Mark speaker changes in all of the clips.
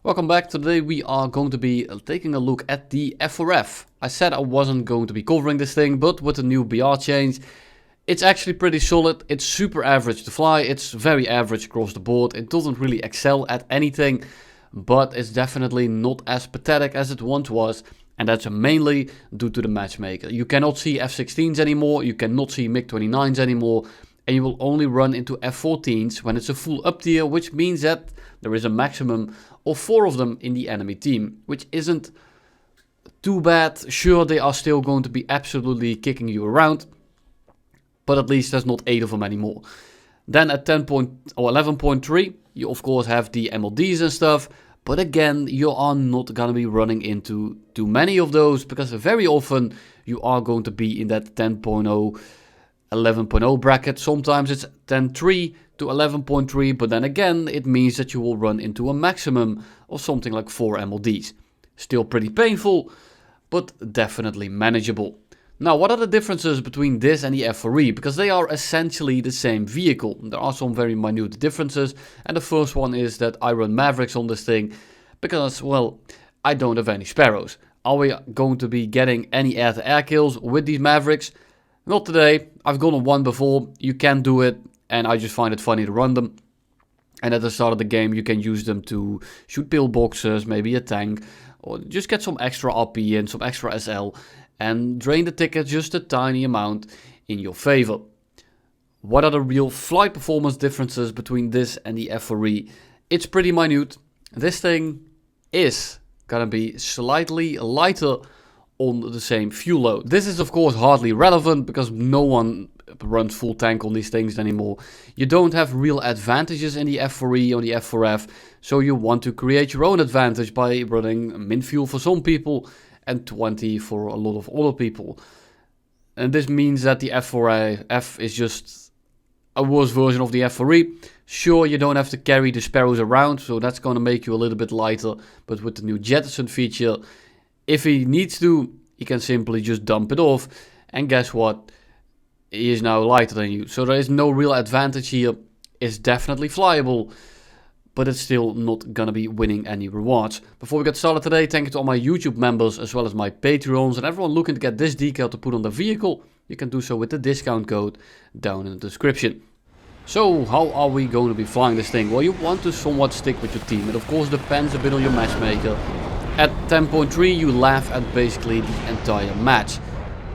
Speaker 1: Welcome back. Today we are going to be taking a look at the F4F. I said I wasn't going to be covering this thing, but with the new BR change, it's actually pretty solid. It's super average to fly. It's very average across the board. It doesn't really excel at anything, but it's definitely not as pathetic as it once was. And that's mainly due to the matchmaker. You cannot see F-16s anymore. You cannot see MiG-29s anymore. And you will only run into F-14s when it's a full up tier, which means that there is a maximum of 4 of them in the enemy team, which isn't too bad. Sure, they are still going to be absolutely kicking you around, but at least there's not 8 of them anymore. Then at 11.3, you of course have the MLDs and stuff, but again, you are not gonna be running into too many of those, because very often you are going to be in that 10.0, 11.0 bracket. Sometimes it's 10.3 to 11.3, but then again, it means that you will run into a maximum of something like 4 MLDs. Still pretty painful, but definitely manageable. Now, what are the differences between this and the F4E? Because they are essentially the same vehicle. There are some very minute differences, and the first one is that I run Mavericks on this thing because, well, I don't have any Sparrows. Are we going to be getting any air-to-air kills with these Mavericks? Not today. I've gone on one before. You can do it, and I just find it funny to run them. And at the start of the game, you can use them to shoot pillboxes, maybe a tank, or just get some extra RP and some extra SL, and drain the ticket just a tiny amount in your favor. What are the real flight performance differences between this and the F4E? It's pretty minute. This thing is gonna be slightly lighter on the same fuel load. This is of course hardly relevant because no one runs full tank on these things anymore. You don't have real advantages in the F4E or the F4F, so you want to create your own advantage by running min fuel for some people and 20 for a lot of other people. And this means that the F4F is just a worse version of the F4E. Sure, you don't have to carry the Sparrows around, so that's going to make you a little bit lighter, but with the new jettison feature, if he needs to, he can simply just dump it off, and guess what? He is now lighter than you. So there is no real advantage here. It's definitely flyable, but it's still not gonna be winning any rewards. Before we get started today, thank you to all my YouTube members as well as my Patreons and everyone looking to get this decal to put on the vehicle. You can do so with the discount code down in the description. So how are we going to be flying this thing? Well, you want to somewhat stick with your team. It of course depends a bit on your matchmaker. At 10.3 you laugh at basically the entire match.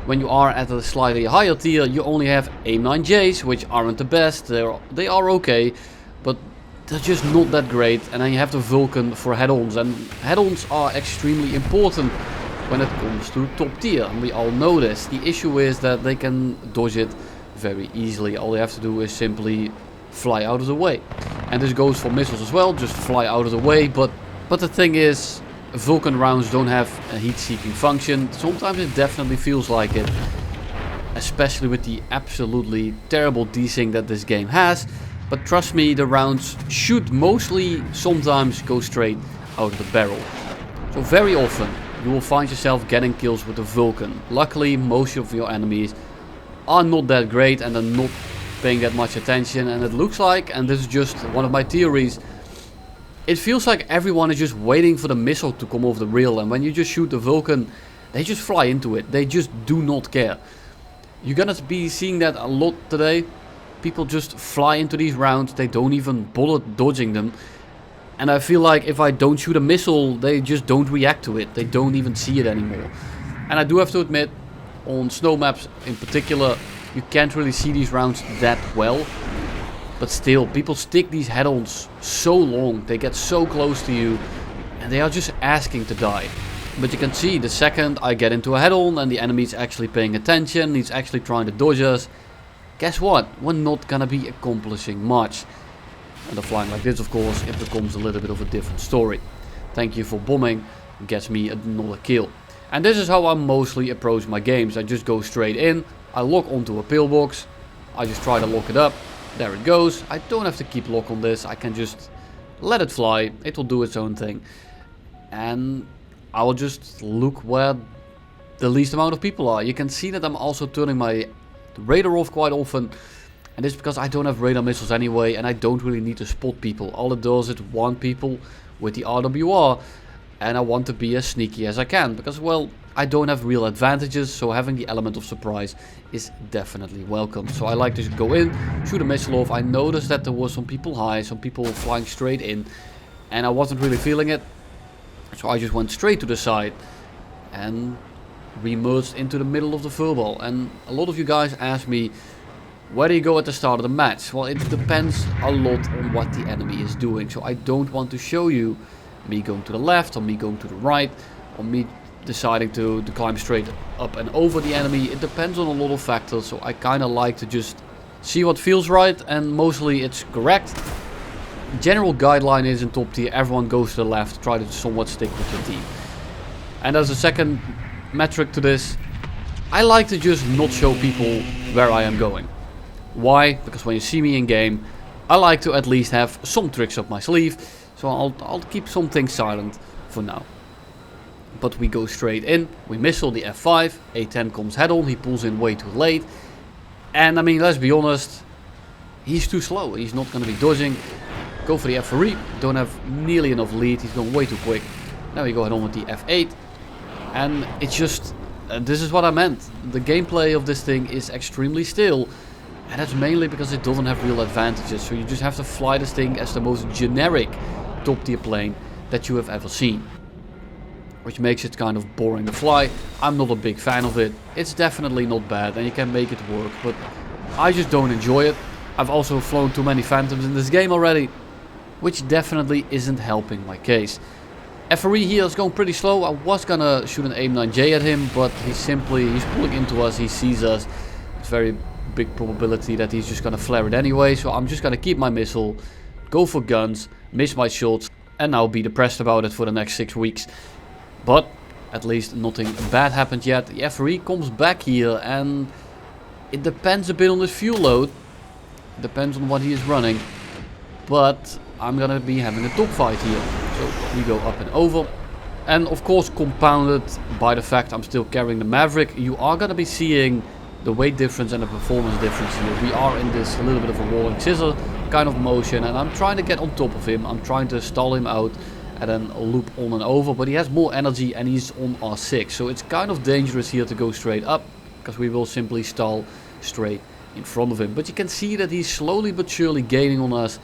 Speaker 1: When you are at a slightly higher tier, you only have AIM-9Js, which aren't the best. They are okay, but they're just not that great. And then you have the Vulcan for head-ons, and head-ons are extremely important when it comes to top tier, and we all know this. The issue is that they can dodge it very easily. All you have to do is simply fly out of the way. And this goes for missiles as well, just fly out of the way. But the thing is, Vulcan rounds don't have a heat-seeking function. Sometimes it definitely feels like it, especially with the absolutely terrible desync that this game has. But trust me, the rounds should mostly sometimes go straight out of the barrel. So very often you will find yourself getting kills with the Vulcan. Luckily, most of your enemies are not that great and are not paying that much attention. And it looks like, and this is just one of my theories, it feels like everyone is just waiting for the missile to come off the reel, and when you just shoot the Vulcan, they just fly into it. They just do not care. You're gonna be seeing that a lot today. People just fly into these rounds, they don't even bother dodging them. And I feel like if I don't shoot a missile, they just don't react to it. They don't even see it anymore. And I do have to admit, on snow maps in particular, you can't really see these rounds that well. But still, people stick these head-ons so long, they get so close to you, and they are just asking to die. But you can see, the second I get into a head-on and the enemy is actually paying attention, he's actually trying to dodge us, guess what? We're not gonna be accomplishing much. And the flying like this, of course, it becomes a little bit of a different story. Thank you for bombing, gets me another kill. And this is how I mostly approach my games. I just go straight in, I lock onto a pillbox, I just try to lock it up. There it goes. I don't have to keep lock on this. I can just let it fly. It will do its own thing. And I will just look where the least amount of people are. You can see that I'm also turning my radar off quite often. And this is because I don't have radar missiles anyway, and I don't really need to spot people. All it does is warn people with the RWR, and I want to be as sneaky as I can, because, well, I don't have real advantages, so having the element of surprise is definitely welcome. So I like to just go in, shoot a missile off. I noticed that there were some people high, some people flying straight in, and I wasn't really feeling it. So I just went straight to the side and re-merged into the middle of the furball. And a lot of you guys ask me, where do you go at the start of the match? Well, it depends a lot on what the enemy is doing. So I don't want to show you me going to the left, or me going to the right, or me deciding to climb straight up and over the enemy. It depends on a lot of factors, so I kind of like to just see what feels right, and mostly it's correct. General guideline is in top tier, everyone goes to the left, try to somewhat stick with your team. And as a second metric to this, I like to just not show people where I am going. Why? Because when you see me in game, I like to at least have some tricks up my sleeve, so I'll keep some things silent for now. But we go straight in, we missile the F5, A10 comes head on, he pulls in way too late. And I mean, let's be honest, he's too slow, he's not going to be dodging. Go for the F4E, don't have nearly enough lead, he's going way too quick. Now we go head on with the F8. And it's just, this is what I meant. The gameplay of this thing is extremely still. And that's mainly because it doesn't have real advantages. So you just have to fly this thing as the most generic top tier plane that you have ever seen. Which makes it kind of boring to fly. I'm not a big fan of it. It's definitely not bad and you can make it work. But I just don't enjoy it. I've also flown too many Phantoms in this game already. Which definitely isn't helping my case. F4E here is going pretty slow. I was gonna shoot an AIM-9J at him, but he's pulling into us, he sees us. It's very big probability that he's just gonna flare it anyway, so I'm just gonna keep my missile, go for guns, miss my shots, and now be depressed about it for the next 6 weeks. But at least nothing bad happened yet. The F4E comes back here, and it depends a bit on his fuel load. Depends on what he is running. But I'm gonna be having a dogfight here. So we go up and over. And of course, compounded by the fact I'm still carrying the Maverick, you are gonna be seeing the weight difference and the performance difference here. We are in this little bit of a rolling scissor kind of motion, and I'm trying to get on top of him. I'm trying to stall him out and then loop on and over, but he has more energy and he's on R6. So it's kind of dangerous here to go straight up, because we will simply stall straight in front of him. But you can see that he's slowly but surely gaining on us.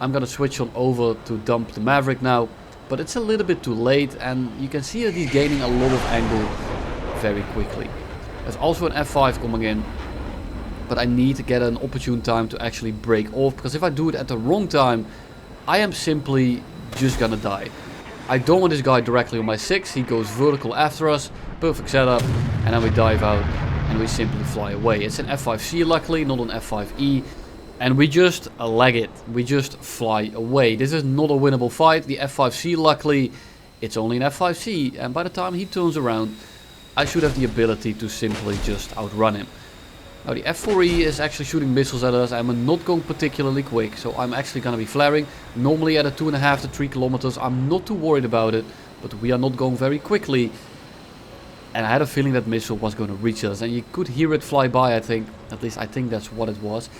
Speaker 1: I'm gonna switch on over to dump the Maverick now, but it's a little bit too late, and you can see that he's gaining a lot of angle very quickly. There's also an F5 coming in, but I need to get an opportune time to actually break off, because if I do it at the wrong time, I am simply just gonna die. I don't want this guy directly on my 6, he goes vertical after us, perfect setup, and then we dive out and we simply fly away. It's an F5C luckily, not an F5E, and we just leg it, we just fly away. This is not a winnable fight. The F5C luckily, it's only an F5C, and by the time he turns around, I should have the ability to simply just outrun him. Now the F4E is actually shooting missiles at us, and we're not going particularly quick, so I'm actually going to be flaring. Normally at a 2.5 to 3 kilometers, I'm not too worried about it, but we are not going very quickly. And I had a feeling that missile was going to reach us, and you could hear it fly by, I think. At least I think that's what it was.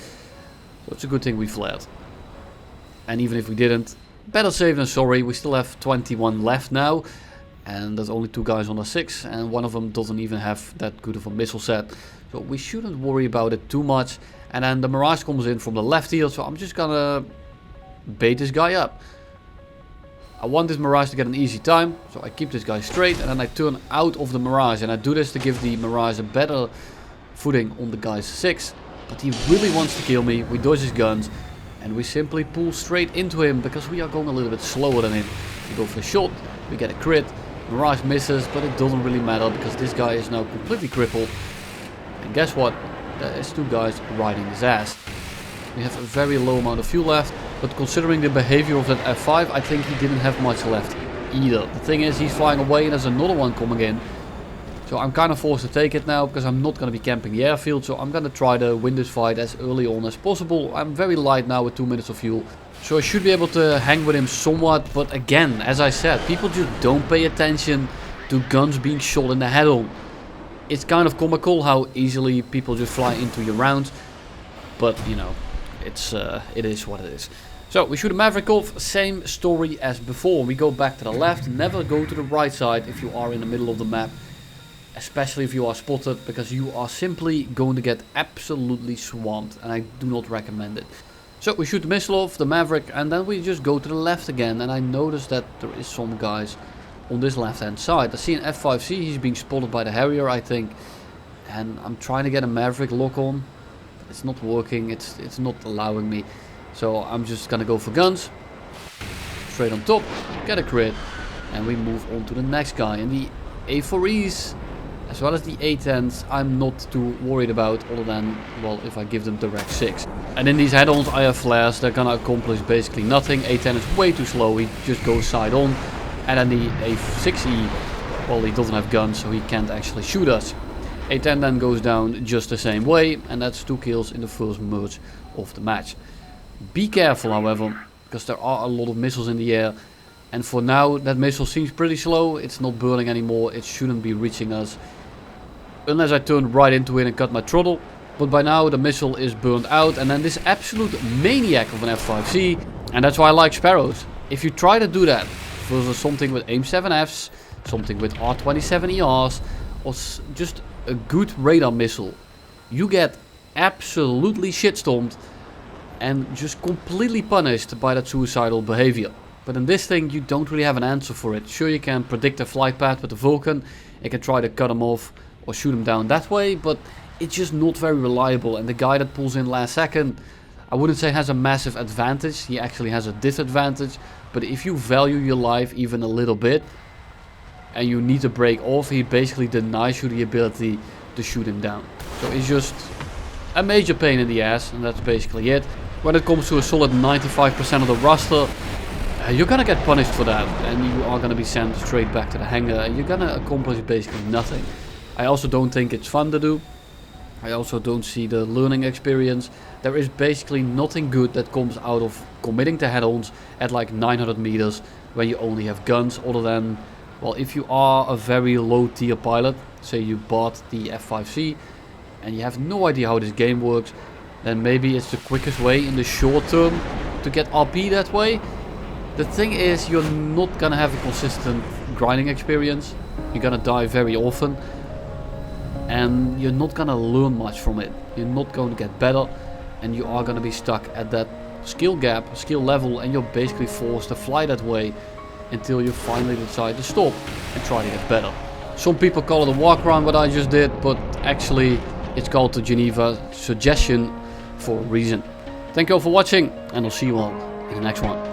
Speaker 1: So it's a good thing we flared. And even if we didn't, better safe than sorry. We still have 21 left now. And there's only 2 guys on the 6, and one of them doesn't even have that good of a missile set. So we shouldn't worry about it too much. And then the Mirage comes in from the left here, so I'm just gonna bait this guy up. I want this Mirage to get an easy time, so I keep this guy straight and then I turn out of the Mirage. And I do this to give the Mirage a better footing on the guy's 6. But he really wants to kill me. We dodge his guns and we simply pull straight into him because we are going a little bit slower than him. We go for the shot, we get a crit. Mirage misses, but it doesn't really matter because this guy is now completely crippled. And guess what? There's 2 guys riding his ass. We have a very low amount of fuel left, but considering the behavior of that F5, I think he didn't have much left either. The thing is, he's flying away and there's another one coming in. So I'm kind of forced to take it now because I'm not going to be camping the airfield. So I'm going to try to win this fight as early on as possible. I'm very light now with 2 minutes of fuel. So I should be able to hang with him somewhat, but again, as I said, people just don't pay attention to guns being shot in the head on. It's kind of comical how easily people just fly into your rounds, but you know, it is what it is. So we shoot a Maverick off, same story as before. We go back to the left, never go to the right side if you are in the middle of the map. Especially if you are spotted, because you are simply going to get absolutely swamped, and I do not recommend it. So we shoot the missile off, the Maverick, and then we just go to the left again, and I notice that there is some guys on this left hand side. I see an F5C, he's being spotted by the Harrier I think, and I'm trying to get a Maverick lock on. It's not working, it's not allowing me, so I'm just gonna go for guns, straight on top, get a crit, and we move on to the next guy. And the A4Es as well as the A10s I'm not too worried about, other than, well, if I give them direct 6. And in these head-ons I have flares, they're gonna accomplish basically nothing. A10 is way too slow, he just goes side on. And then the A6E, well, he doesn't have guns, so he can't actually shoot us. A10 then goes down just the same way, and that's 2 kills in the first merge of the match. Be careful, however, because there are a lot of missiles in the air. And for now, that missile seems pretty slow, it's not burning anymore, it shouldn't be reaching us. Unless I turn right into it and cut my throttle. But by now the missile is burned out, and then this absolute maniac of an F5C. And that's why I like Sparrows. If you try to do that versus something with AIM-7Fs, something with R27ERs, or just a good radar missile, you get absolutely shitstormed and just completely punished by that suicidal behavior. But in this thing you don't really have an answer for it. Sure, you can predict a flight path with the Vulcan, you can try to cut him off or shoot him down that way, but it's just not very reliable. And the guy that pulls in last second, I wouldn't say has a massive advantage, he actually has a disadvantage. But if you value your life even a little bit and you need to break off, he basically denies you the ability to shoot him down. So it's just a major pain in the ass, and that's basically it. When it comes to a solid 95% of the roster, you're gonna get punished for that, and you are gonna be sent straight back to the hangar, and you're gonna accomplish basically nothing. I also don't think it's fun to do. I also don't see the learning experience. There is basically nothing good that comes out of committing to head-ons at like 900 meters when you only have guns, other than, well, if you are a very low tier pilot, say you bought the F5C and you have no idea how this game works, then maybe it's the quickest way in the short term to get RP that way. The thing is, you're not gonna have a consistent grinding experience. You're gonna die very often, and you're not gonna learn much from it. You're not going to get better, and you are gonna be stuck at that skill gap, skill level, and you're basically forced to fly that way until you finally decide to stop and try to get better. Some people call it a war crime what I just did, but actually it's called the Geneva Suggestion for a reason. Thank you all for watching, and I'll see you all in the next one.